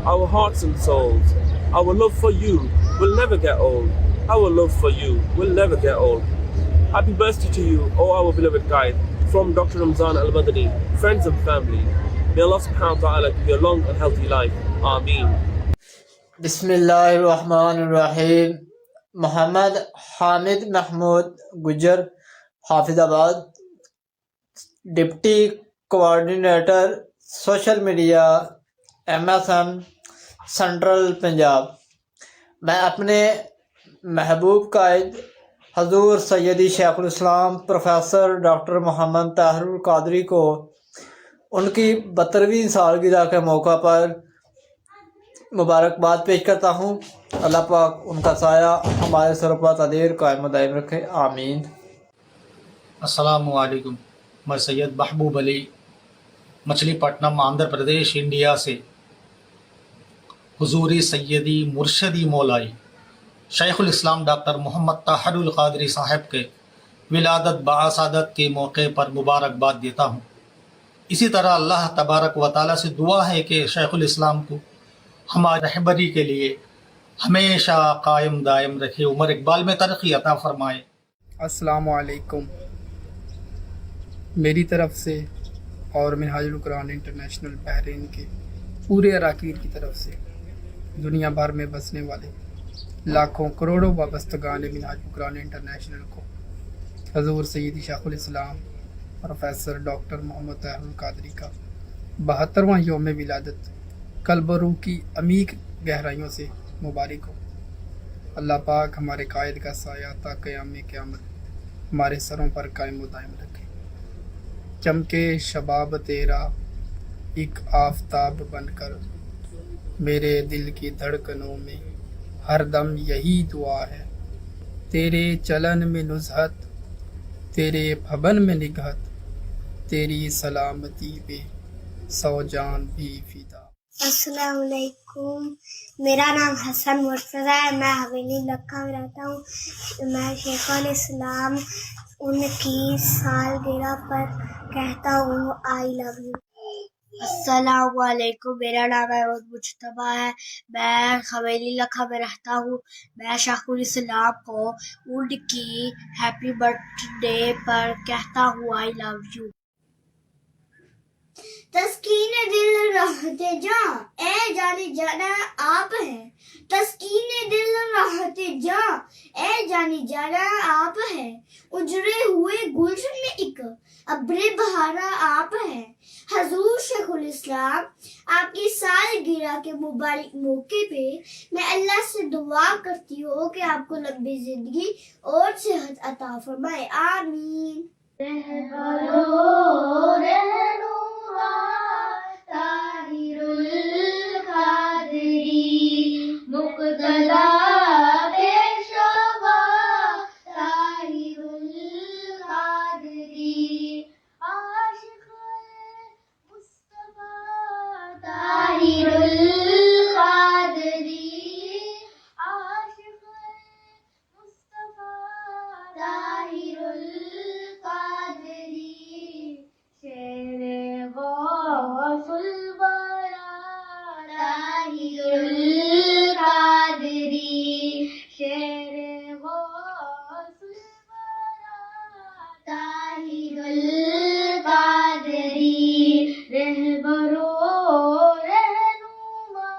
our hearts and souls. Our love for you will never get old. Our love for you will never get old. Happy birthday to you, O our beloved guide, from Dr. Ramzan Al-Madani, friends and family. May Allah subhanahu wa ta'ala give you a long and healthy life. Ameen. بسم اللہ الرحمن الرحیم. محمد حامد محمود گجر، حافظ آباد، deputy coordinator social media, MSN central Punjab. میں اپنے محبوب قائد حضور سیدی شیخ الاسلام پروفیسر ڈاکٹر محمد طاہر القادری کو ان کی 72ویں سالگرہ کے موقع پر مبارکباد پیش کرتا ہوں. اللہ پاک ان کا سایہ ہمارے سر پر قدیر قائم و دائم رکھے، آمین. السلام علیکم. میں سید محبوب علی مچھلی پٹنم آندھرا پردیش انڈیا سے حضور سیدی مرشدی مولائی شیخ الاسلام ڈاکٹر محمد طاہر القادری صاحب کے ولادت بعصادت کے موقع پر مبارکباد دیتا ہوں. اسی طرح اللہ تبارک و تعالیٰ سے دعا ہے کہ شیخ الاسلام کو ہماری رہبری کے لیے ہمیشہ قائم دائم رکھے، عمر اقبال میں ترقی عطا فرمائے. السلام علیکم. میری طرف سے اور منہاج القرآن انٹرنیشنل بحرین کے پورے اراکین کی طرف سے دنیا بھر میں بسنے والے لاکھوں کروڑوں وابستگان منہاج القرآن انٹرنیشنل کو حضور سیدی شیخ الاسلام پروفیسر ڈاکٹر محمد طاہر القادری کا 72واں یوم ولادت قلب و روح کی عمیق گہرائیوں سے مبارک ہو. اللہ پاک ہمارے قائد کا سایہ تا قیام قیامت ہمارے سروں پر قائم و دائم رکھے. چمکے شباب تیرا ایک آفتاب بن کر میرے دل کی دھڑکنوں میں ہر دم یہی دعا ہے. تیرے چلن میں نزہت، تیرے بھون میں نگہت، تیری سلامتی پہ 100 جان بھی فدا. السلام علیکم. میرا نام حسن مرتضیٰ ہے. میں حویلی لکھا میں رہتا ہوں. میں شیخ الاسلام ان کی سالگرہ پر کہتا ہوں آئی لو یو. السلام علیکم. میرا نام احمد مجتبیٰ ہے. میں حویلی لکھا میں رہتا ہوں. میں شیخ الاسلام کو ان کی ہیپی برتھ ڈے پر کہتا ہوں آئی لو یو. تسکین دل راحت جاں اے جانی جانا آپ ہیں. تسکین دل راحت جاں اے جانی جانا آپ ہیں. اجڑے ہوئے گلشن میں ایک ابر بہارا آپ ہیں. حضور شیخ الاسلام آپ کی سالگرہ کے مبارک موقع پہ میں اللہ سے دعا کرتی ہوں کہ آپ کو لمبی زندگی اور صحت عطا فرمائے. آمین. طاہر القادری مقتدا پیشوا طاہر القادری عاشق مصطفیٰ طاہر القادری عاشق مصطفیٰ طاہر القادری شیر غوث الورا طاہر القادری شیر غوث الورا طاہر القادری رہبر و رہنما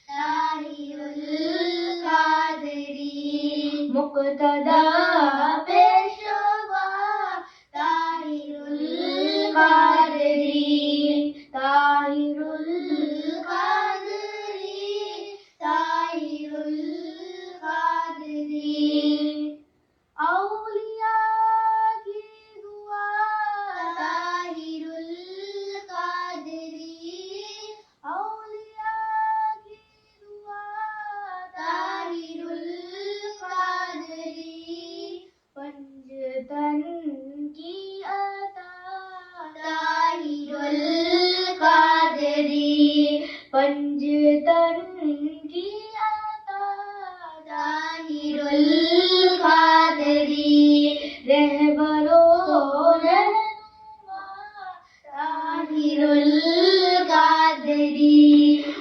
طاہر القادری مقتدا پیشوا طاہر القادری طاہر القادری طاہر القادری. اولیاء کی دعا طاہر القادری اولیاء کی دعا طاہر القادری. پنجتن کی عطا طاہر القادری پنجتن کی عطا طاہر القادری رہبر و رہنما Tahir al-Qadri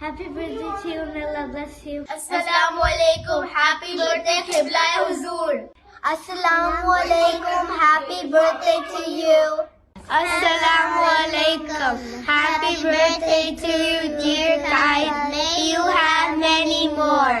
Happy birthday to you and Allah bless you. Assalamu alaikum. Happy birthday Qibla Huzur. Assalamu alaikum. Happy birthday to you. Assalamu alaikum. Happy birthday to you, dear Qaid. May you have many more.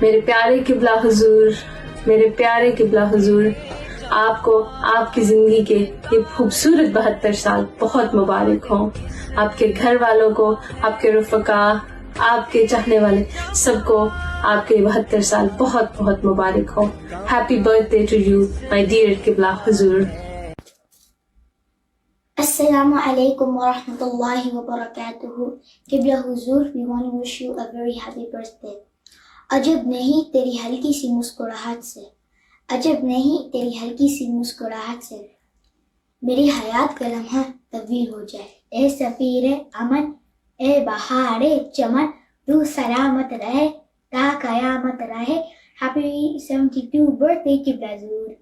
میرے پیارے قبلہ حضور، میرے پیارے قبلہ حضور، آپ کو آپ کی زندگی کے یہ خوبصورت 72 سال بہت مبارک ہوں. آپ کے گھر والوں کو، آپ کے رفقا، آپ کے چاہنے والے سب کو آپ کے 72 سال بہت بہت مبارک ہوں. Happy birthday to you my dear قبلہ حضور. السلام علیکم ورحمۃ اللہ وبرکاتہ. قبلہ حضور, we want to wish you a very happy birthday. عجب نہیں تیری ہلکی سی مسکراہٹ سے، عجب نہیں تیری ہلکی سی مسکراہٹ سے میری حیات کا لمحہ تبدیل ہو جائے. اے سفیر امن، اے بہار چمن، تو سلامت رہے تا قیامت رہے. ہیپی 72 birthday قبلہ حضور.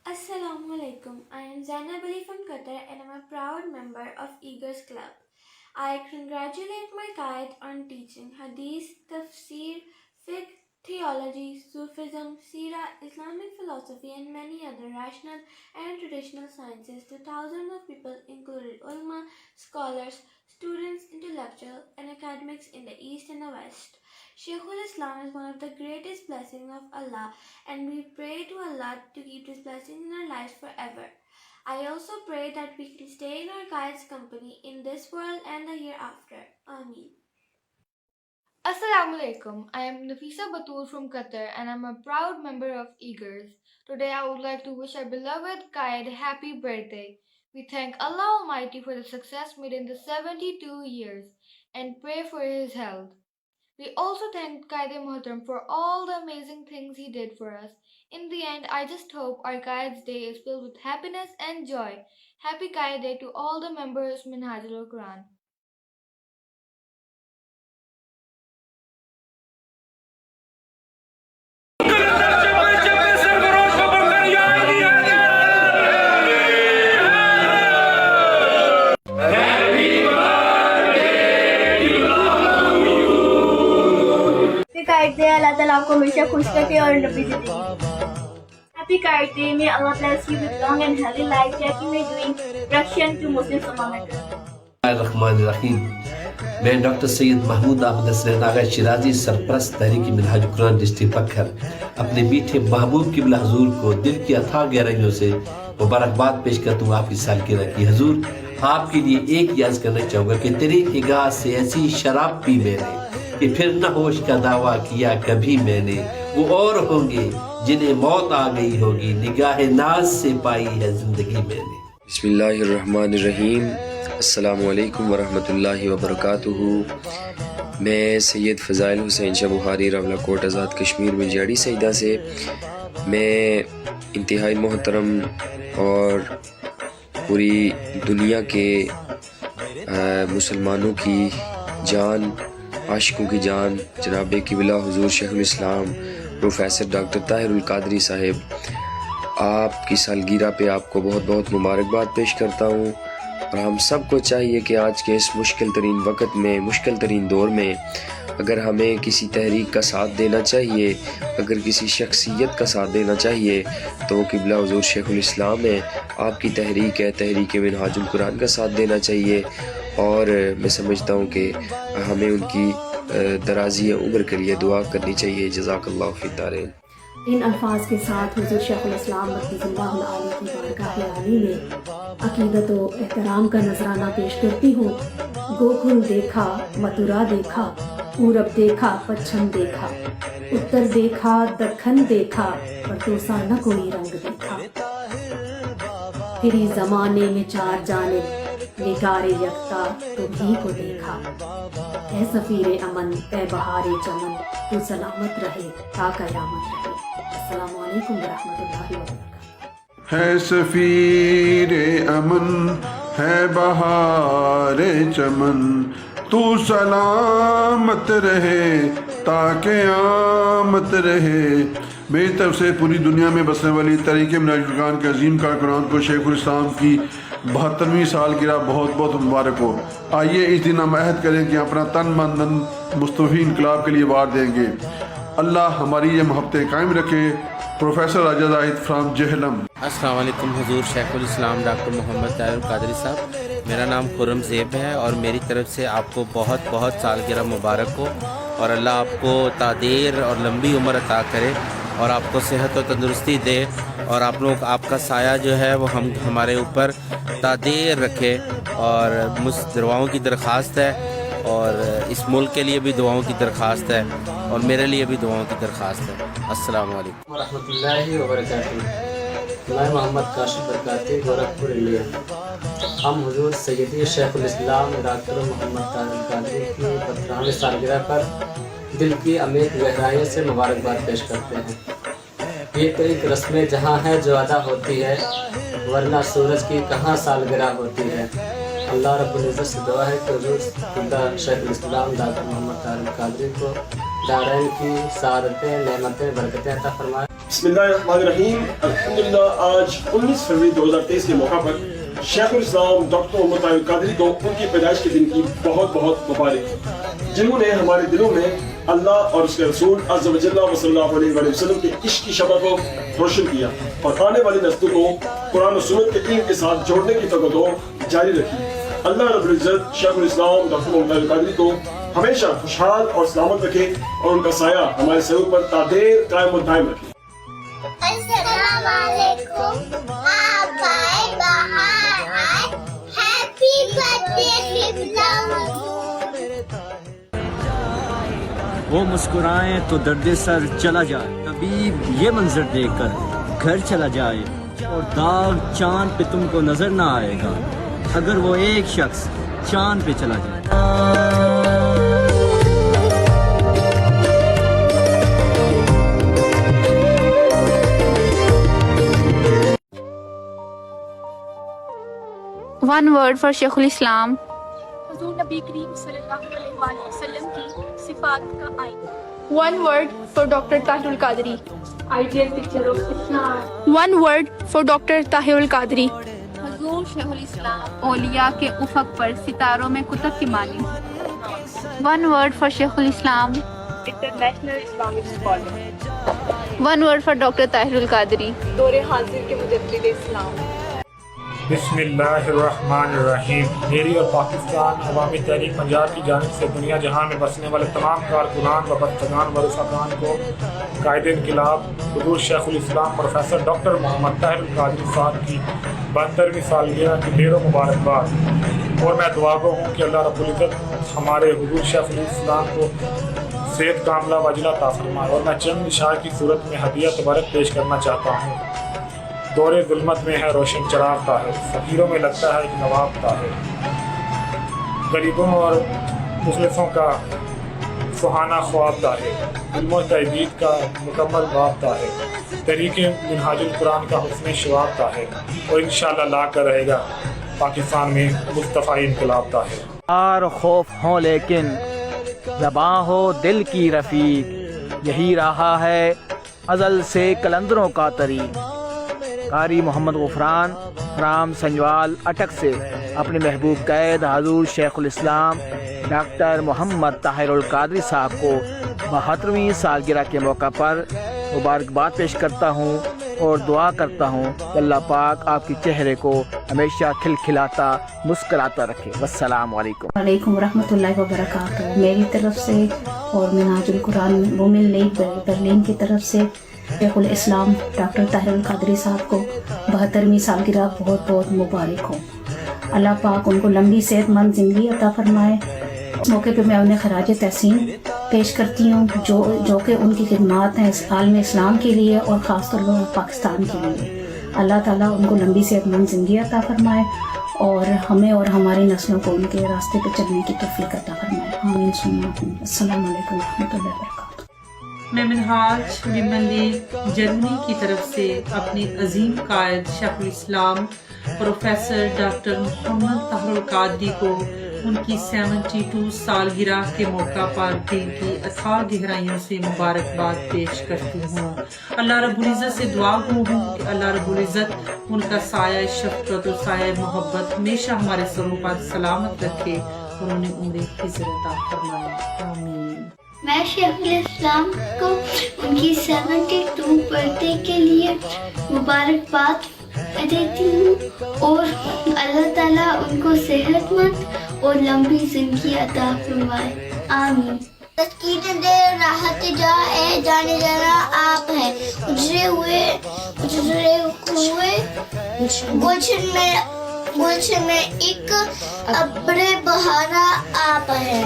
Assalamu alaikum. I am Zainab Ali from Qatar and I am a proud member of Eagles Club. I congratulate my guide on teaching Hadith, Tafsir, Fiqh, Theology, Sufism, Seerah, Islamic philosophy and many other rational and traditional sciences to thousands of people including ulama, scholars, students, intellectuals and academics in the East and the West. Shaykhul Islam is one of the greatest blessings of Allah and we pray to Allah to keep this blessing in our lives forever. I also pray that we can stay in our guide's company in this world and the hereafter. Ameen. Assalamu alaikum. I am Nafisa Batul from Qatar and I am a proud member of Eagles. Today I would like to wish our beloved guide happy birthday. We thank Allah Almighty for the success made in the 72 years and pray for his health. We also thank Qaid Muhtaram for all the amazing things he did for us. In the end, I just hope our Qaid's day is filled with happiness and joy. Happy Qaid Day to all the members of Minhajul Quran. اللہ تعالیٰ آپ کو ہمیشہ خوش رکھے اور نبی سے دے. Happy Kite Day. May Allah bless you with long and healthy life. Jackie may doing correction to Muslims among us. الرحمن الرحیم. میں ڈاکٹر سید محمود احمد حسنین آغا شیرازی سرپرست تحریک منہاج قرآن ڈسٹرکٹ پکھر اپنے میٹھے محبوب قبلہ حضور کو دل کی اتھاہ گہرائیوں سے مبارکباد پیش کرتا ہوں آپ کی سالگرہ کی. حضور آپ کے لیے ایک یاد کرنا چاہوں گا کہ تیری نگاہ سے ایسی شراب پی میں نے کہ پھر نہ ہوش کا دعویٰ کیا کبھی میں نے. وہ اور ہوں گے جنہیں موت آ گئی ہوگی، نگاہ ناز سے پائی ہے زندگی میں نے. بسم اللہ الرحمن الرحیم. السلام علیکم ورحمۃ اللہ وبرکاتہ. میں سید فضائل حسین شاہ بخاری راولہ کوٹ آزاد کشمیر میں جاڑی سیدہ سے میں انتہائی محترم اور پوری دنیا کے مسلمانوں کی جان، عاشقوں کی جان جناب قبلہ حضور شیخ الاسلام پروفیسر ڈاکٹر طاہر القادری صاحب آپ کی سالگرہ پہ آپ کو بہت بہت مبارکباد پیش کرتا ہوں. اور ہم سب کو چاہیے کہ آج کے اس مشکل ترین وقت میں، مشکل ترین دور میں اگر ہمیں کسی تحریک کا ساتھ دینا چاہیے، اگر کسی شخصیت کا ساتھ دینا چاہیے تو وہ قبلہ حضور شیخ الاسلام ہے. آپ کی تحریک ہے، تحریک منہاج القرآن کا ساتھ دینا چاہیے. اور میں سمجھتا ہوں کہ ہمیں ان کی درازی عمر کے لیے دعا کرنی چاہیے. جزاک اللہ فی الدارین. ان الفاظ کے ساتھ حضور شیخ الاسلام مقدس اللہ العالی کی بارگاہ عالی میں عقیدت و احترام کا نذرانہ پیش کرتی ہوں. گوکل دیکھا، متھرا دیکھا، پورب دیکھا، پچھم دیکھا، اتر دیکھا، دکھن دیکھا، پر توسا نہ کوئی رنگ دیکھا. پھری زمانے میں چار جانب نگار یکتا تمہیں کو دیکھا. اے سفیر امن، اے بہار چمن، تو سلامت رہے تا قیامت رہے. السلام علیکم ورحمۃ اللہ وبرکاتہ. ہے سفیر امن، ہے بہار چمن، تو سلامت رہے تا قیامت رہے. میری طرف سے پوری دنیا میں بسنے والی تحریک منہاج القرآن کے عظیم کارکنان کو شیخ الاسلام کی 72ویں سالگرہ بہت بہت مبارک ہو. آئیے اس دن ہم عہد کریں کہ اپنا تن من دھن مصطفی انقلاب کے لیے وار دیں گے. اللہ ہماری یہ محبتیں قائم رکھے. Professor Raja Zahid from Jhelum. السلام علیکم. حضور شیخ الاسلام ڈاکٹر محمد طاہر القادری صاحب، میرا نام خرم زیب ہے اور میری طرف سے آپ کو بہت بہت سالگرہ مبارک ہو. اور اللہ آپ کو تعدیر اور لمبی عمر عطا کرے اور آپ کو صحت و تندرستی دے، اور آپ کا سایہ جو ہے وہ ہمارے اوپر تعدیر رکھے، اور مجھ دعاؤں کی درخواست ہے، اور اس ملک کے لیے بھی دعاؤں کی درخواست ہے، اور میرے لیے بھی دعاؤں کی درخواست ہے۔ السلام علیکم ورحمۃ اللہ وبرکاتہ۔ میں محمد کاشف برکاتی، گورکھپور، انڈیا۔ ہم حضور سیدی شیخ الاسلام ڈاکٹر محمد طاہر القادری کی 15ویں سالگرہ پر دل کی عمیق گہرائیوں سے مبارکباد پیش کرتے ہیں۔ یہ تو ایک رسم جہاں ہے جو ادا ہوتی ہے، ورنہ سورج کی کہاں سالگرہ ہوتی ہے۔ اللہ رب العزت سے دعا ہے کہ حضور خدا شیخ الاسلام ڈاکٹر محمد طاہر القادری کو دارین کی سعادتیں، نعمتیں، برکتیں عطا فرمائے۔ بسم اللہ الرحمن الرحیم۔ الحمدللہ آج 19 فروری 2023 کے موقع پر شیخ الاسلام ڈاکٹر محمد طاہر القادری کو ان کی پیدائش کے دن کی بہت بہت مبارک، جنہوں نے ہمارے دلوں میں اللہ اور اس کے رسول عز و جل و صلی اللہ علیہ وآلہ وسلم کے عشق کی شمع کو روشن کیا، اور آنے والی نسلوں کو قرآن و سنت کے علم کے ساتھ جوڑنے کی توقع جاری رکھی۔ اللہ رب العزت شیخ الاسلام ڈاکٹر محمد طاہر القادری کو ہمیشہ خوشحال اور سلامت رکھے، اور ان کا سایہ ہمارے سروں پر تعدیر قائم و دائم رکھے۔ السلام علیکم، آپ آئے باہر آئے، ہیپی برتھڈے قبلہ حضور۔ وہ مسکرائیں تو درد سر چلا جائے، طبیب یہ منظر دیکھ کر گھر چلا جائے، اور داغ چاند پہ تم کو نظر نہ آئے گا اگر وہ ایک شخص چاند پہ چلا جائے۔ ون ورڈ فار شیخ الاسلام۔ حضور نبی کریم صلی اللہ علیہ وآلہ وسلم کی صفات کا آئینہ۔ One word for Dr. Tahir Al-Qadri. Ideal picture of Islam۔ One word for Dr. Tahir Al-Qadri. حضور شیخ الاسلام اولیاء کے افق پر ستاروں میں کتب کی مانی۔ One word for شیخ الاسلام۔ International Islamic scholar۔ One word for Dr. Tahir Al-Qadri۔ دور حاضر کے مجدد اسلام۔ بسم اللہ الرحمن الرحیم۔ میری اور پاکستان عوامی تحریک پنجاب کی جانب سے دنیا جہاں میں بسنے والے تمام کارکنان و بستگان و رفقان کو قائد انقلاب حضور شیخ الاسلام پروفیسر ڈاکٹر محمد طاہر القادری صاحب کی 72ویں سالگرہ کی ڈھیر و مبارکباد، اور میں دعا گو ہوں کہ اللہ رب العزت ہمارے حضور شیخ الاسلام کو صحت کاملہ واجلہ عطا فرمائے۔ اور میں چند اشعار کی صورت میں ہدیہ تبارک پیش کرنا چاہتا ہوں۔ دور ظلمت میں ہے روشن چراغ طاہر، فقیروں میں لگتا ہے ایک نواب طاہر، غریبوں اور مخلصوں کا سہانا خواب طاہر، علم و تحقیق کا مکمل باب طاہر، تحریک منہاج القرآن کا حسن شواب طاہر، اور انشاءاللہ لا کر رہے گا پاکستان میں مصطفی انقلاب طاہر۔ اور خوف ہوں لیکن زباں ہو دل کی رفیق، یہی رہا ہے ازل سے کلندروں کا طریق۔ قاری محمد غفران فرام سنجوال اٹک سے اپنے محبوب قید حضور شیخ الاسلام ڈاکٹر محمد طاہر القادری صاحب کو 72ویں سالگرہ کے موقع پر مبارکباد پیش کرتا ہوں، اور دعا کرتا ہوں کہ اللہ پاک آپ کے چہرے کو ہمیشہ کھلکھلاتا مسکراتا رکھے۔ والسلام علیکم۔ وعلیکم ورحمۃ اللہ وبرکاتہ۔ میری طرف سے اور منہاج القرآن وومن لیگ برلین کی طرف سے شیخ الاسلام ڈاکٹر طاہر القادری صاحب کو 72ویں سالگرہ بہت بہت مبارک ہو۔ اللہ پاک ان کو لمبی صحت مند زندگی عطا فرمائے۔ اس موقع پہ میں انہیں خراج تحسین پیش کرتی ہوں جو کہ ان کی خدمات ہیں عالم اسلام کے لیے اور خاص طور پر پاکستان کے لیے۔ اللہ تعالیٰ ان کو لمبی صحت مند زندگی عطا فرمائے، اور ہمیں اور ہماری نسلوں کو ان کے راستے پہ چلنے کی توفیق عطا فرمائے۔ آمین ثم آمین۔ السلام علیکم ورحمۃ اللہ وبرکاتہ۔ میں منہاج ویمن لیگ جرمنی کی طرف سے اپنے عظیم قائد شیخ الاسلام پروفیسر ڈاکٹر محمد طاہر القادری کو ان کی 72 سالگرہ کے موقع پر دل کی اتھاہ گہرائیوں سے مبارکباد پیش کرتی ہوں۔ اللہ رب العزت سے دعا گو ہوں کہ اللہ رب العزت ان کا سایہ شفقت اور سایہ محبت ہمیشہ ہمارے سروں پر سلامت رکھے، اور انہیں عمر خضر عطا فرمائے۔ آمین۔ میں شیخ الاسلام کو ان کی 72 برتھڈے کے لیے مبارکباد دیتی ہوں، اور اللہ تعالیٰ ان کو صحت مند اور لمبی زندگی عطا فرمائے۔ آمین۔ تسکین دے راحت جا اے جانے جانا آپ ہیں. اجڑے ہوئے گلشن میں ایک ابر بہارا آپ ہیں.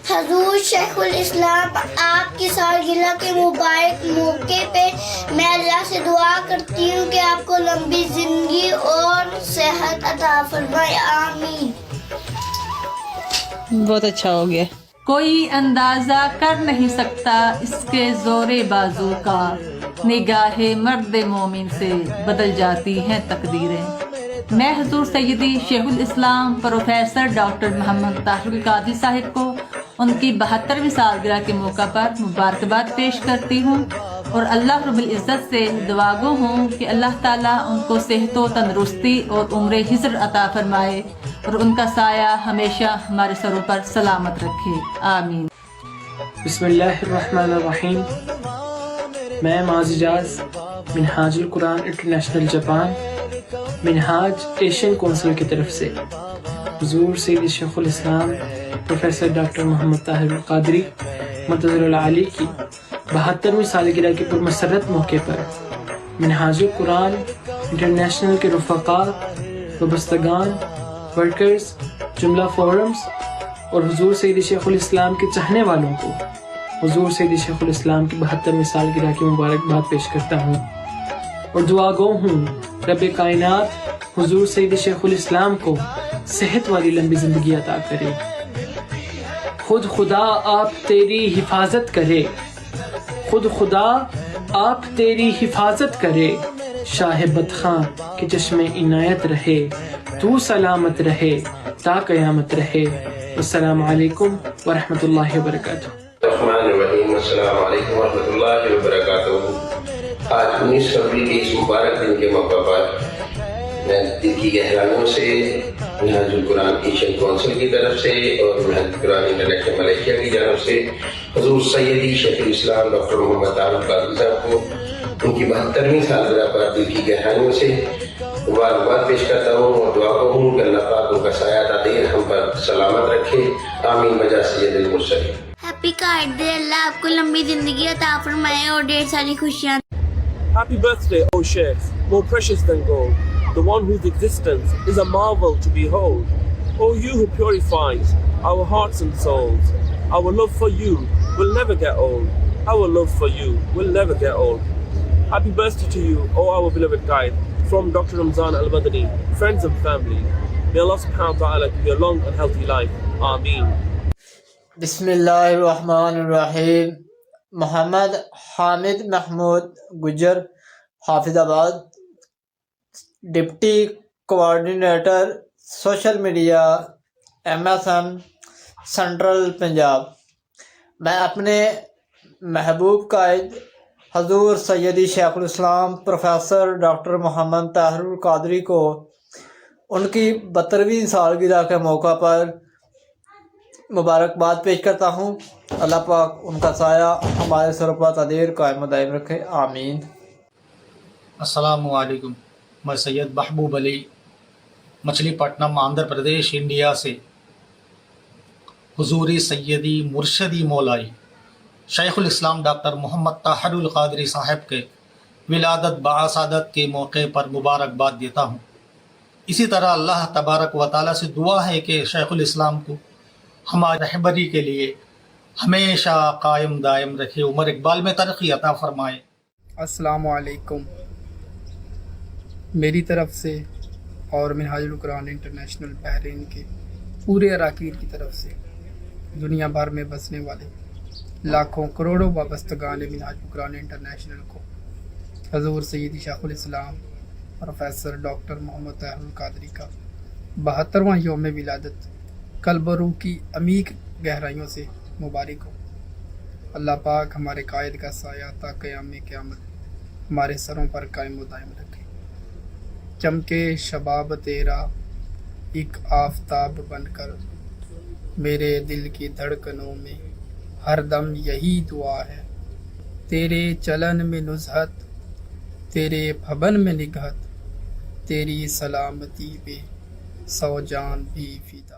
حضور شیخ الاسلام آپ کی سالگرہ کے مبارک موقع پہ میں اللہ سے دعا کرتی ہوں کہ آپ کو لمبی زندگی اور صحت عطا فرمائے. آمین. بہت اچھا ہو گیا. کوئی اندازہ کر نہیں سکتا اس کے زور بازو کا، نگاہ مرد مومن سے بدل جاتی ہیں تقدیریں. میں حضور سیدی شیخ الاسلام پروفیسر ڈاکٹر محمد طاہر القادری صاحب کو ان کی 72ویں سالگرہ کے موقع پر مبارکباد پیش کرتی ہوں اور اللہ رب العزت سے دعا گو ہوں کہ اللہ تعالیٰ ان کو صحت و تندرستی اور عمر حضر عطا فرمائے اور ان کا سایہ ہمیشہ ہمارے سروں پر سلامت رکھے. آمین. بسم اللہ الرحمن الرحیم. میں معاذ اجاز منہاج القرآن انٹرنیشنل جاپان منہاج ایشین کونسل کی طرف سے حضور سیدی شیخ الاسلام پروفیسر ڈاکٹر محمد طاہر القادری مدثر العالی کی 72ویں سالگرہ کے پرمسرت موقع پر منہاج القرآن انٹرنیشنل کے رفقاء، وابستگان، ورکرز، جملہ فورمز اور حضور سیدی شیخ الاسلام کے چاہنے والوں کو حضور سیدی شیخ الاسلام کی 72ویں سالگرہ کی مبارکباد پیش کرتا ہوں اور دعا گو ہوں رب کائنات حضور سیدی شیخ الاسلام کو صحت والی لمبی زندگی عطا کرے. خود خدا آپ تیری حفاظت کرے، خود خدا آپ تیری حفاظت کرے. شاہ بدخاں کے چشم عنایت رہے، تو سلامت رہے تا قیامت رہے. السلام علیکم ورحمۃ اللہ وبرکاتہ. الرحمن الرحیم. السلام علیکم ورحمۃ اللہ وبرکاتہ. آج 19 فروری کے اس مبارک دن کے موقع پر میں دل کی گہرائیوں سے منہاج القرآن ایشین کونسل کی طرف سے اور منہاج القرآن انٹرنیشنل ملیشیا کی جانب سے حضور سیدی شیخ الاسلام ڈاکٹر محمد طاہر القادری صاحب کو ان کی 72ویں سالگرہ پر دل کی گہرائیوں سے مبارکباد پیش کرتا ہوں اور دعا کو ہوں کہ اللہ پاک ان کا سایہ تا دیر ہم پر سلامت رکھے. آمین بجا سید المرسلین. ہیپی قائد دے اللہ آپ کو لمبی زندگی عطا فرمائے اور ڈھیر ساری خوشیاں. Happy birthday, O Sheikh, more precious than gold, the one whose existence is a marvel to behold. O you who purifies our hearts and souls, our love for you will never get old. Our love for you will never get old. Happy birthday to you, O our beloved guide, from Dr. Ramzan Al-Madani, friends and family. May Allah subhanahu wa ta'ala give you a long and healthy life. Ameen. بسم اللہ الرحمن الرحیم. محمد حامد محمود گجر، حافظ آباد، deputy coordinator social media MSN central Punjab. میں اپنے محبوب قائد حضور سیدی شیخ الاسلام پروفیسر ڈاکٹر محمد طاہر القادری کو ان کی 72ویں سالگرہ کے موقع پر مبارکباد پیش کرتا ہوں. اللہ پاک ان کا سایہ ہمارے سر پر تدیر قائم و دائم رکھے. آمین. السلام علیکم. میں سید محبوب علی مچھلی پٹنم آندھرا پردیش انڈیا سے حضور سیدی مرشدی مولائی شیخ الاسلام ڈاکٹر محمد طاہر القادری صاحب کے ولادت بعصادت کے موقع پر مبارکباد دیتا ہوں. اسی طرح اللہ تبارک و تعالیٰ سے دعا ہے کہ شیخ الاسلام کو ہماری رہبری کے لیے ہمیشہ قائم دائم رکھے، عمر اقبال میں ترقی عطا فرمائے. السلام علیکم. میری طرف سے اور منہاج القرآن انٹرنیشنل بحرین کے پورے اراکین کی طرف سے دنیا بھر میں بسنے والے لاکھوں کروڑوں وابستگان منہاج القرآن انٹرنیشنل کو حضور سیدی شیخ الاسلام پروفیسر ڈاکٹر محمد طاہر القادری کا 72واں یوم ولادت قلب و روح کی عمیق گہرائیوں سے مبارک ہو. اللہ پاک ہمارے قائد کا سایہ تا قیام قیامت ہمارے سروں پر قائم و دائم رکھے. چمکے شباب تیرا ایک آفتاب بن کر، میرے دل کی دھڑکنوں میں ہر دم یہی دعا ہے. تیرے چلن میں نزہت، تیرے پھبن میں نگہت، تیری سلامتی پہ 100 جان بھی فدا.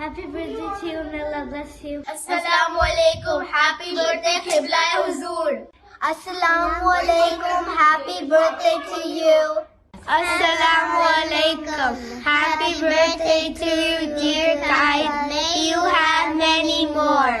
Happy birthday to you and Allah bless you. Assalamu alaikum. Happy birthday Qibla Huzur. Assalamu alaikum. Happy birthday to you. Assalamu alaikum. Happy birthday to you, dear Qaid. May you have many more.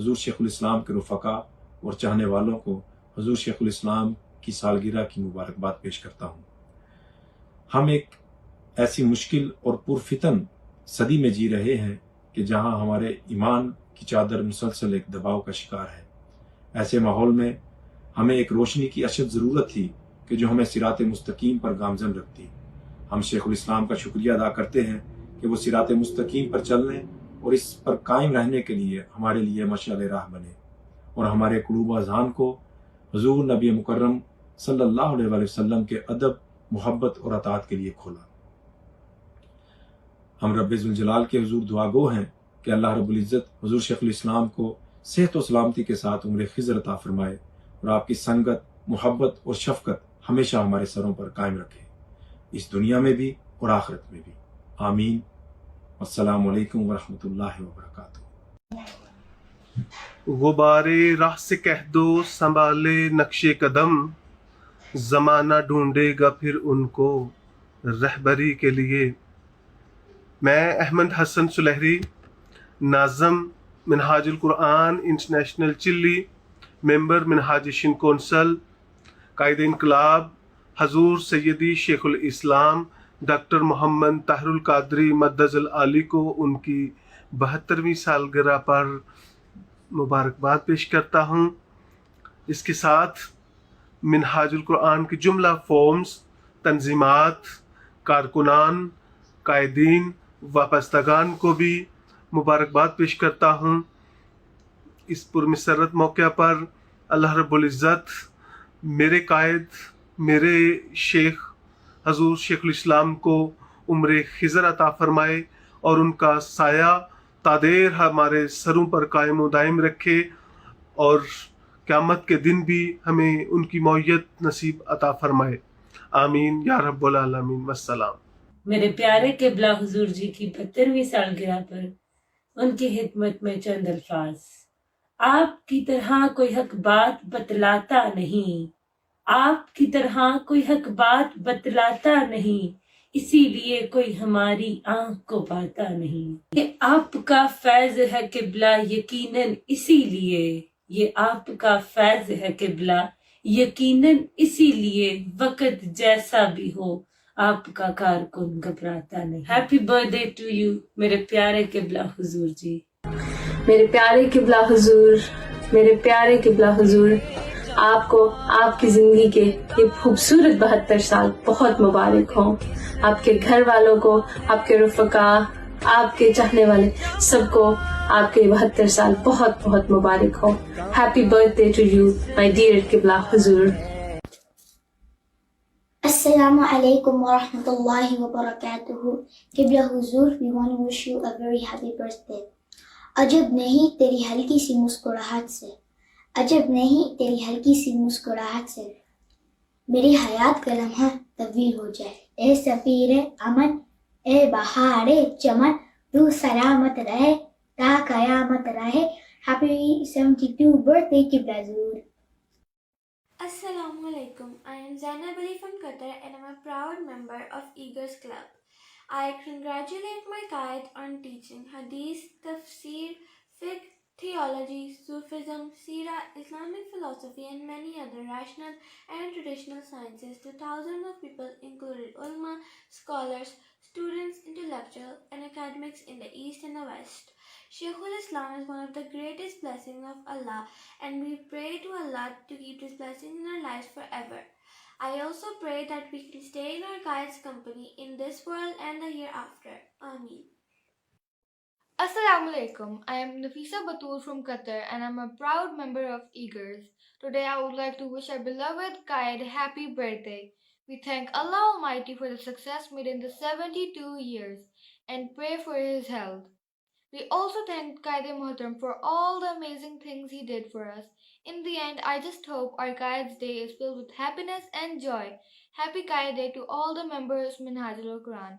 حضور شیخ الاسلام کے رفقا اور چاہنے والوں کو حضور شیخ الاسلام کی سالگرہ کی مبارکباد پیش کرتا ہوں۔ ہم ایک ایسی مشکل اور پرفتن صدی میں جی رہے ہیں کہ جہاں ہمارے ایمان کی چادر مسلسل ایک دباؤ کا شکار ہے۔ ایسے ماحول میں ہمیں ایک روشنی کی اشد ضرورت تھی کہ جو ہمیں صراط مستقیم پر گامزن رکھتی۔ ہم شیخ الاسلام کا شکریہ ادا کرتے ہیں کہ وہ صراط مستقیم پر چلنے اور اس پر قائم رہنے کے لیے ہمارے لیے مشعل راہ بنے اور ہمارے قلوب و اذہان کو حضور نبی مکرم صلی اللہ علیہ وآلہ وسلم کے ادب، محبت اور اطاعت کے لیے کھولا۔ ہم رب ذوالجلال کے حضور دعا گو ہیں کہ اللہ رب العزت حضور شیخ الاسلام کو صحت و سلامتی کے ساتھ عمر خضر عطا فرمائے اور آپ کی سنگت، محبت اور شفقت ہمیشہ ہمارے سروں پر قائم رکھے، اس دنیا میں بھی اور آخرت میں بھی، آمین۔ السلام علیکم ورحمۃ اللہ وبرکاتہ۔ غبارے راہ سے کہہ دو سنبھالے نقش قدم، زمانہ ڈھونڈے گا پھر ان کو رہبری کے لیے۔ میں احمد حسن سلہری، ناظم منہاج القرآن انٹرنیشنل چلی، ممبر منہاج ایشین کونسل، قائد انقلاب حضور سیدی شیخ الاسلام ڈاکٹر محمد طاہر القادری مدظ العالی کو ان کی 72ویں سالگرہ پر مبارکباد پیش کرتا ہوں۔ اس کے ساتھ منہاج القرآن کی جملہ فورمز، تنظیمات، کارکنان، قائدین، وابستگان کو بھی مبارکباد پیش کرتا ہوں۔ اس پرمسرت موقع پر اللہ رب العزت میرے قائد، میرے شیخ حضور شیخ الاسلام کو عمر خضر عطا فرمائے اور ان کا سایہ تادیر ہمارے سروں پر قائم و دائم رکھے، اور قیامت کے دن بھی ہمیں ان کی معیت نصیب عطا فرمائے، آمین یا رب العالمین۔ والسلام۔ میرے پیارے قبلہ حضور جی کی 72ویں سالگرہ پر ان کی خدمت میں چند الفاظ۔ آپ کی طرح کوئی حق بات بتلاتا نہیں، آپ کی طرح کوئی حق بات بتلاتا نہیں، اسی لیے کوئی ہماری آنکھ کو پاتا نہیں۔ یہ آپ کا فیض ہے قبلہ یقیناً اسی لیے، یہ آپ کا فیض ہے قبلہ یقیناً اسی لیے، وقت جیسا بھی ہو آپ کا کارکن گھبراتا نہیں۔ Happy birthday to you میرے پیارے قبلہ حضور جی۔ میرے پیارے قبلہ حضور، میرے پیارے قبلہ حضور، آپ کو آپ کی زندگی کے یہ خوبصورت 72 سال بہت مبارک ہوں۔ آپ کے گھر والوں کو، آپ کے رفقا، آپ کے چاہنے والے سب کو آپ کے 72 سال بہت بہت مبارک ہوں۔ Happy birthday to you my dear قبلہ حضور۔ السلام علیکم ورحمۃ اللہ وبرکاتہ۔ قبلہ حضور، we want to wish you a very happy birthday۔ عجب نہیں تیری ہلکی سی مسکراہٹ سے، عجب نہیں تیری ہلکی سی مسکراہٹ سے، میری حیات کا لمحہ طویل ہو جائے۔ اے سفیر امن، اے بہار چمن، تو سلامت رہے تا قیامت رہے۔ ہیپی 72 برتھڈے قبلہ حضور۔ Assalamu alaikum. I am Zainab Ali from Qatar and I am a proud member of Eagers Club. I congratulate my guide on teaching Hadith, Tafsir, Fiqh, Theology, Sufism, Seerah, Islamic philosophy and many other rational and traditional sciences to thousands of people including ulama, scholars, students, intellectuals and academics in the East and the West. Sheikhul Islam is one of the greatest blessings of Allah and we pray to Allah to keep this blessing in our lives forever. I also pray that we can stay in our guide's company in this world and the hereafter. Ameen. Assalamu alaikum. I am Nafisa Batul from Qatar and I am a proud member of Eagers. Today I would like to wish our beloved guide happy birthday. We thank Allah Almighty for the success made in the 72 years and pray for his health. We also thank Qaid Muhtaram for all the amazing things he did for us. In the end, I just hope our Qaid's day is filled with happiness and joy. Happy Qaid Day to all the members of Minhaj al-Quran.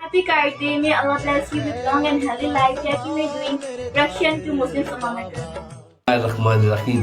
Happy Kite Day. May Allah bless you with long and healthy life. Jackie may doing correction to Muslims among us. Bismillahirrahmanirrahim.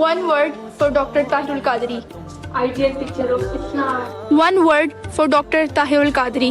One word for Dr. Tahirul Qadri. Ideal picture of Islam. One word for Dr. Tahirul Qadri.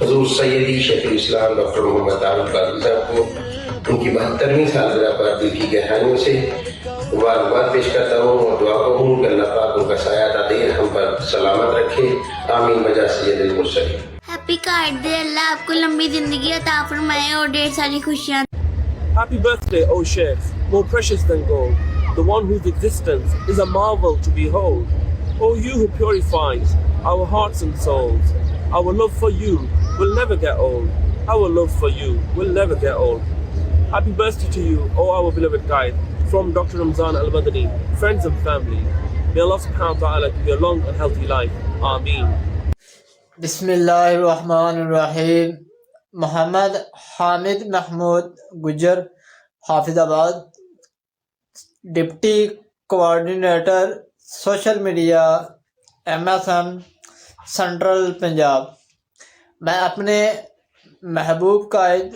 حضور سیدی شیخ الاسلام doctor محمد طاہر القادری صاحب کو ان کی 72ویں سالگرہ پر دل کی گہرائیوں سے مبارکباد پیش کرتا ہوں اور دعا کرتا ہوں کہ اللہ پاک ان کا سایہ تا دیر ہم پر سلامت رکھے. آمین بجا سید المرسلین. ہیپی قائد ڈے. اللہ آپ کو لمبی زندگی عطا فرمائے اور ڈھیر ساری خوشیاں. Happy birthday, O Sheikh, more precious than gold, the one whose existence is a marvel to behold. O you who purifies our hearts and souls, our love for you will never get old. Our love for you will never get old. Happy birthday to you, O our beloved guide, from Dr. Ramzan Al-Madani, friends and family. May Allah subhanahu wa ta'ala give you a long and healthy life. Ameen. بسم اللہ الرحمن الرحیم. محمد حامد محمود گجر، حافظ آباد، deputy coordinator social media MSM central Punjab. میں اپنے محبوب قائد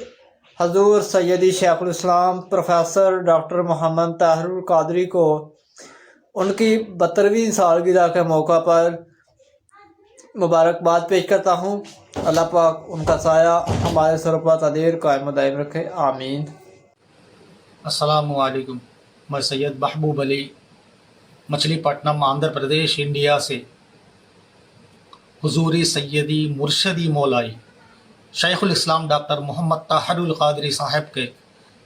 حضور سیدی شیخ الاسلام پروفیسر ڈاکٹر محمد طاہر القادری کو ان کی 72ویں سالگرہ کے موقع پر مبارکباد پیش کرتا ہوں. اللہ پاک ان کا سایہ ہمارے سر پر تدیر قائم و دائم رکھے. آمین. السلام علیکم. میں سید محبوب علی مچھلی پٹنم آندھرا پردیش انڈیا سے حضور سیدی مرشدی مولائی شیخ الاسلام ڈاکٹر محمد طاہر القادری صاحب کے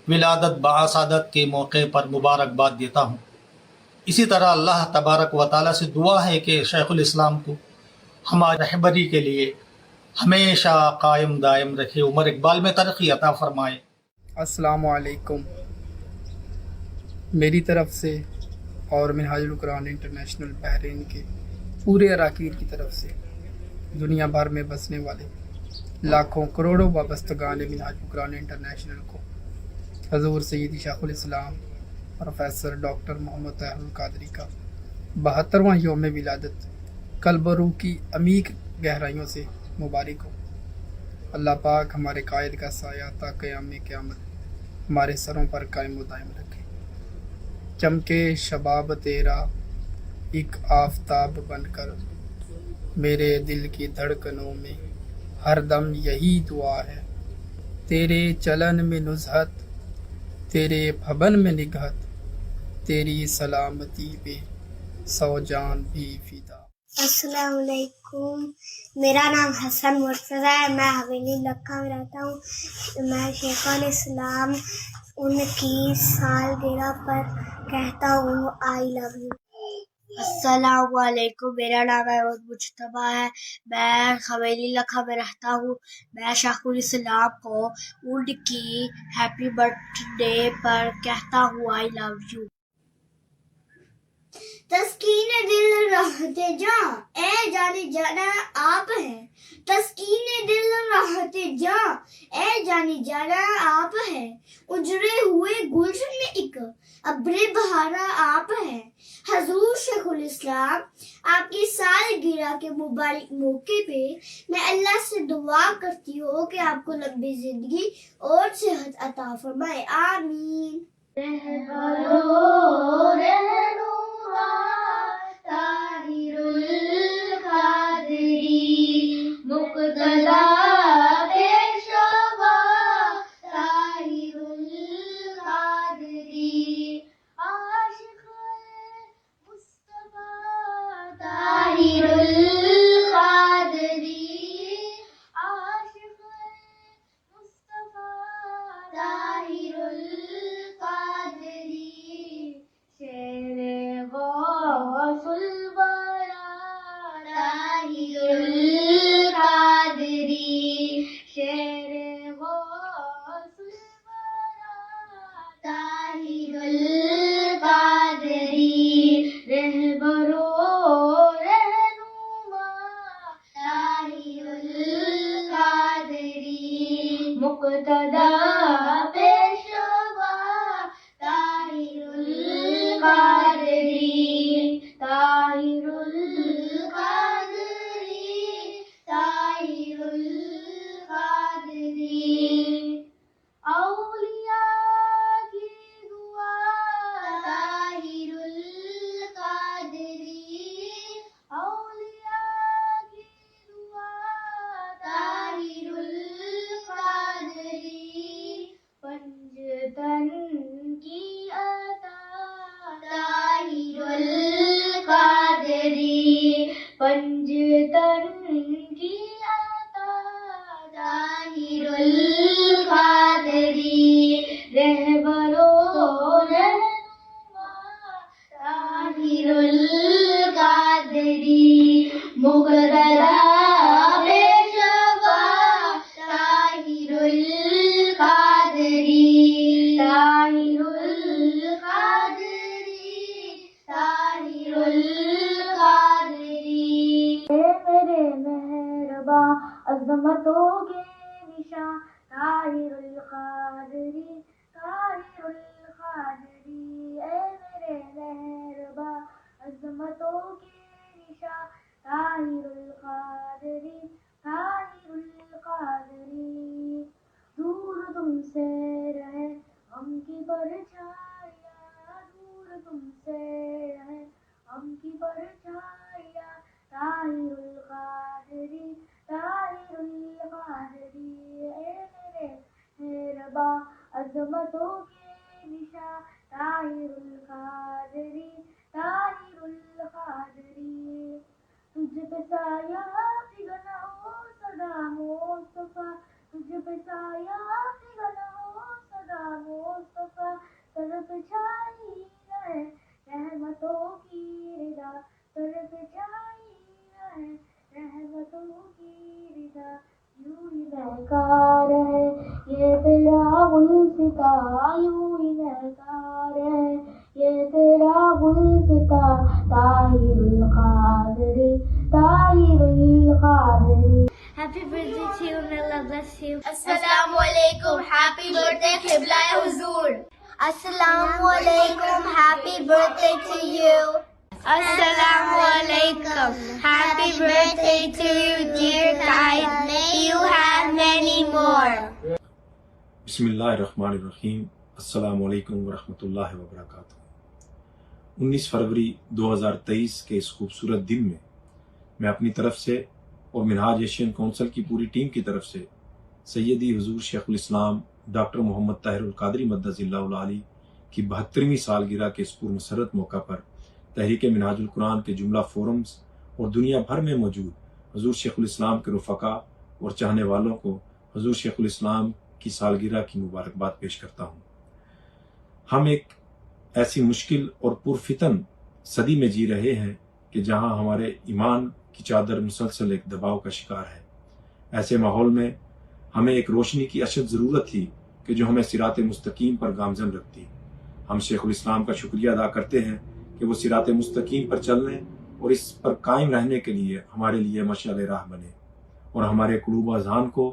ولادت بعصادت کے موقع پر مبارکباد دیتا ہوں. اسی طرح اللہ تبارک و تعالیٰ سے دعا ہے کہ شیخ الاسلام کو ہماری رہبری کے لیے ہمیشہ قائم دائم رکھے، عمر اقبال میں ترقی عطا فرمائے. السلام علیکم. میری طرف سے اور منہاج القرآن انٹرنیشنل بحرین کے پورے اراکین کی طرف سے دنیا بھر میں بسنے والے لاکھوں کروڑوں وابستگان منہاج القرآن انٹرنیشنل کو حضور سیدی شیخ الاسلام پروفیسر ڈاکٹر محمد طاہر القادری کا 72واں یوم ولادت قلب و روح کی عمیق گہرائیوں سے مبارک ہو. اللہ پاک ہمارے قائد کا سایہ تا قیام قیامت ہمارے سروں پر قائم و دائم رکھے. چمکے شباب تیرا ایک آفتاب بن کر میرے دل کی دھڑکنوں میں ہر دم یہی دعا ہے. تیرے چلن میں نزہت، تیرے بھون میں نگہت، تیری سلامتی پہ 100 جان بھی فدا. السلام علیکم. میرا نام حسن مرتضیٰ ہے. میں حویلی لکھا میں رہتا ہوں. میں شیخ الاسلام ان کی سالگرہ پر کہتا ہوں آئی لو یو. السلام علیکم. میرا نام احمد مجتبیٰ ہے. میں حویلی لکھا میں رہتا ہوں. میں شیخ الاسلام کو ان کی ہیپی برتھ ڈے پر کہتا ہوں آئی لو یو. تسکین دل راحت جاں اے جانے جانا آپ ہیں. تسکین دل راحت جاں اے جانے جانا آپ ہیں. اجڑے ہوئے گلشن میں ایک ابر بہارا آپ ہیں. حضور شیخ الاسلام آپ کی سالگرہ کے مبارک موقع پہ میں اللہ سے دعا کرتی ہوں کہ آپ کو لمبی زندگی اور صحت عطا فرمائے. آمین. طاہر القادری مقتدا پیشوا طاہر القادری عاشق مصطفیٰ طاہر القادری عاشق مصطفیٰ طاہر القادری شیر القادری اے میرے مہرباں عظمتوں کے نشاں طاہر القادری طاہر القادری اے میرے مہرباں عظمتوں کے نشاں طاہر القادری طاہر القادری دور تم سے رہے غم کی پرچھائیاں دور تم سے رہے غم کی پرچھائیاں طاہر القادری طاہر القادری اے میرے مہرباں عظمتوں کے نشاں طاہر القادری طاہر القادری تجھ پہ سایہ فگن ہو صدا مصطفیٰ تجھ پہ سایہ فگن ہو صدا مصطفیٰ سر پہ چھائی رہے رحمتوں کی رضا سر پہ چھائی رہے رحمتوں کی رضا یوں ہی مہکا رہے یہ تیرا گلستاں یوں ہی مہکا رہے یہ تیرا گلستاں Tahir al-Qadri Tahir al-Qadri. Happy birthday to you, may Allah bless you. Assalamu alaikum, happy birthday Qibla Huzur. Assalamu alaikum, happy birthday to you. Assalamu alaikum, happy birthday to you, dear Qaid. May you have many more. بسم اللہ الرحمن الرحیم. السلام علیکم ورحمۃ اللہ وبرکاتہ. 19 فروری 2023 کے اس خوبصورت دن میں میں اپنی طرف سے اور منہاج ایشین کونسل کی پوری ٹیم کی طرف سے سیدی حضور شیخ الاسلام ڈاکٹر محمد طاہر القادری مدظ اللہ العالی کی 72ویں سالگرہ کے اس پرمسرت موقع پر تحریک منہاج القرآن کے جملہ فورمز اور دنیا بھر میں موجود حضور شیخ الاسلام کے رفقا اور چاہنے والوں کو حضور شیخ الاسلام کی سالگرہ کی مبارکباد پیش کرتا ہوں. ہم ایک ایسی مشکل اور پرفتن صدی میں جی رہے ہیں کہ جہاں ہمارے ایمان کی چادر مسلسل ایک دباؤ کا شکار ہے. ایسے ماحول میں ہمیں ایک روشنی کی اشد ضرورت تھی کہ جو ہمیں صراط مستقیم پر گامزن رکھتی. ہم شیخ الاسلام کا شکریہ ادا کرتے ہیں کہ وہ صراط مستقیم پر چلنے اور اس پر قائم رہنے کے لیے ہمارے لیے مشعل راہ بنے اور ہمارے قلوب و اذہان کو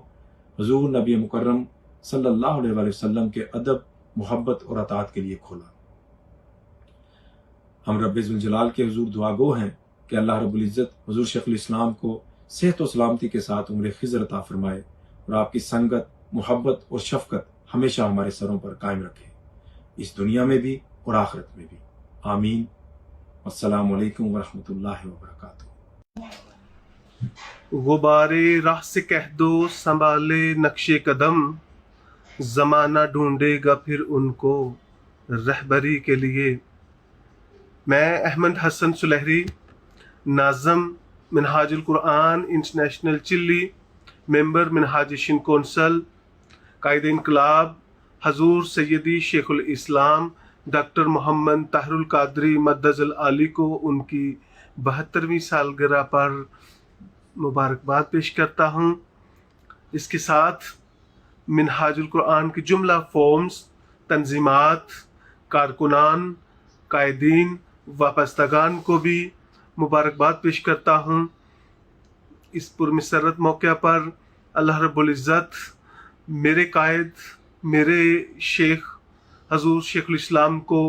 حضور نبی مکرم صلی اللہ علیہ وسلم کے ادب، محبت اور اطاعت کے لیے کھولا. ہم رب ذوالجلال کے حضور دعا گو ہیں کہ اللہ رب العزت حضور شیخ الاسلام کو صحت و سلامتی کے ساتھ عمر خضر عطا فرمائے اور آپ کی سنگت، محبت اور شفقت ہمیشہ ہمارے سروں پر قائم رکھے، اس دنیا میں بھی اور آخرت میں بھی. آمین. السلام علیکم ورحمۃ اللہ وبرکاتہ. غبارے راہ سے کہہ دو سنبھالے نقش قدم، زمانہ ڈھونڈے گا پھر ان کو رہبری کے لیے. میں احمد حسن سلہری، ناظم منہاج القرآن انٹرنیشنل چلی، ممبر منہاج ایشین کونسل، قائد انقلاب حضور سیدی شیخ الاسلام ڈاکٹر محمد طاہر القادری مدظ العالی کو ان کی 72ویں سالگرہ پر مبارکباد پیش کرتا ہوں. اس کے ساتھ منہاج القرآن کی جملہ فورمز، تنظیمات، کارکنان، قائدین، وابستگان کو بھی مبارکباد پیش کرتا ہوں. اس پرمسرت موقع پر اللہ رب العزت میرے قائد، میرے شیخ حضور شیخ الاسلام کو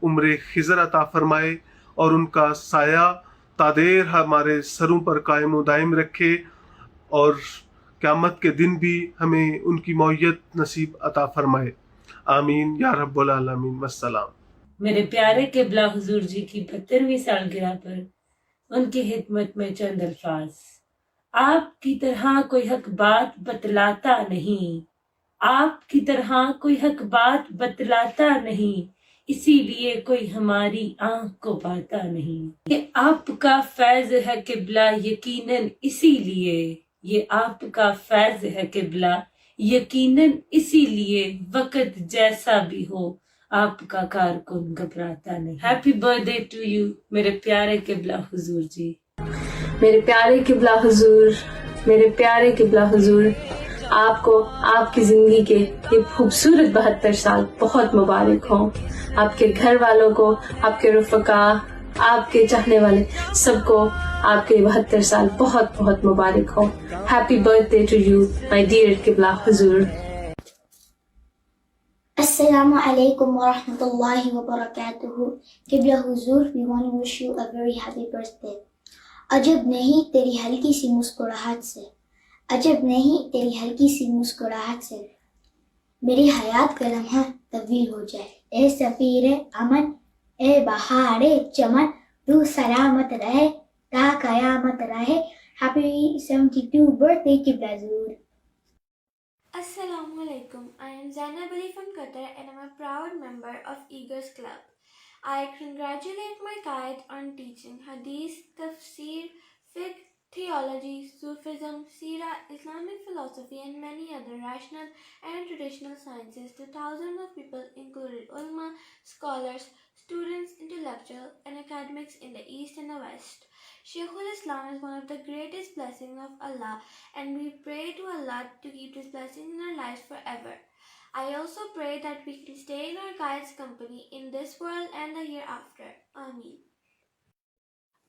عمر خضر عطا فرمائے اور ان کا سایہ تادیر ہمارے سروں پر قائم و دائم رکھے اور قیامت کے دن بھی ہمیں ان کی معیت نصیب عطا فرمائے. آمین یا رب العالمین. والسلام. میرے پیارے قبلہ حضور جی کی 72ویں سالگرہ پر ان کی خدمت میں چند الفاظ. آپ کی طرح کوئی حق بات بتلاتا نہیں، آپ کی طرح کوئی حق بات بتلاتا نہیں، اسی لیے کوئی ہماری آنکھ کو پاتا نہیں. یہ آپ کا فیض ہے قبلہ یقیناً اسی لیے، یہ آپ کا فیض ہے قبلہ یقیناً اسی لیے، وقت جیسا بھی ہو آپ کا کارکن گھبراتا نہیں. Happy birthday to you میرے پیارے قبلہ حضور جی. میرے پیارے قبلہ حضور، میرے پیارے قبلہ حضور، آپ کو آپ کی زندگی کے یہ خوبصورت 72 سال بہت مبارک ہوں. آپ کے گھر والوں کو، آپ کے رفقا، آپ کے چاہنے والے سب کو آپ کے 72 سال بہت بہت مبارک ہو. Happy birthday to you my dear قبلہ حضور. Assalamu alaikum wa rahmatullahi wa barakatuhu. Qibla Huzur, we want to wish you a very happy birthday. عجب نہیں تیری ہلکی سی مسکراہٹ سے، عجب نہیں تیری ہلکی سی مسکراہٹ سے میری حیات کا لمحہ طویل ہو جائے. اے سفیر امن، اے بہار چمن، تو سلامت رہے تا قیامت رہے. Happy 72 birthday Qibla Huzur. Assalamu alaikum. I am Zainab Ali from Qatar and I'm a proud member of Eagers Club. I congratulate my guide on teaching Hadith, Tafsir, Fiqh, Theology, Sufism, Seerah, Islamic philosophy and many other rational and traditional sciences to thousands of people including ulama, scholars, students, intellectuals and academics in the East and the West. Shaykhul Islam is one of the greatest blessings of Allah and we pray to Allah to keep this blessing in our lives forever. I also pray that we can stay in our guide's company in this world and the hereafter. Ameen.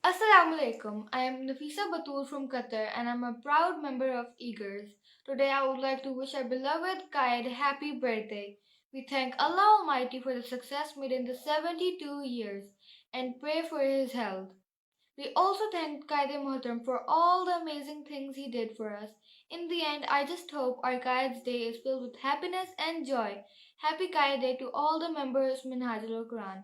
Assalamu alaikum. I am Nafisa Batul from Qatar and I'm a proud member of Eagers. Today I would like to wish our beloved guide happy birthday. We thank Allah Almighty for the success made in the 72 years and pray for his health. We also thank Qaid Muhtaram for all the amazing things he did for us. In the end, I just hope our Qaid's Day is filled with happiness and joy. Happy Qaid Day to all the members of Minhajul Quran.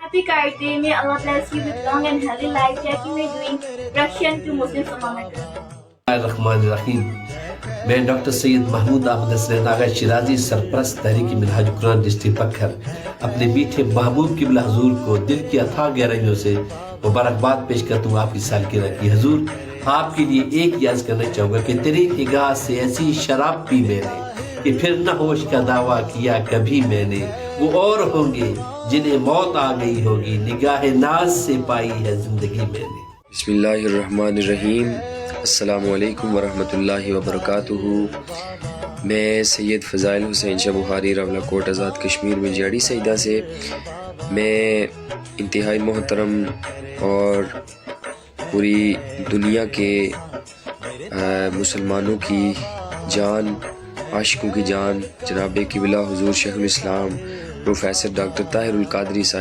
Happy Qaid Day, may Allah bless you with long and healthy life, taking me doing Russian to Muslims among us. Bismillahirrahmanirrahim. میں doctor سید محمود احمد حسنین آغا شیرازی سرپرست تحریک منہاج القرآن district پکھر اپنے میٹھے محبوب قبلہ حضور کو دل کی اتھاہ گہرائیوں سے مبارکباد پیش کرتا ہوں آپ کی سالگرہ کی. حضور آپ کے لیے ایک یاد کرنا چاہوں گا کہ تیری نگاہ سے ایسی شراب پی میں نے کہ پھر نہ ہوش کا دعویٰ کیا کبھی میں نے. وہ اور ہوں گے جنہیں موت آ گئی ہوگی، نگاہ ناز سے پائی ہے زندگی میں نے. بسم اللہ الرحمن الرحیم. السلام علیکم ورحمۃ اللہ وبرکاتہ. میں سید فضائل حسین شاہ بخاری راولہ کوٹ آزاد کشمیر میں جیاڑی سیدہ سے میں انتہائی محترم اور پوری دنیا کے مسلمانوں کی جان، عاشقوں کی جان جناب قبلہ حضور شیخ الاسلام پروفیسر ڈاکٹر طاہر القادری صاحب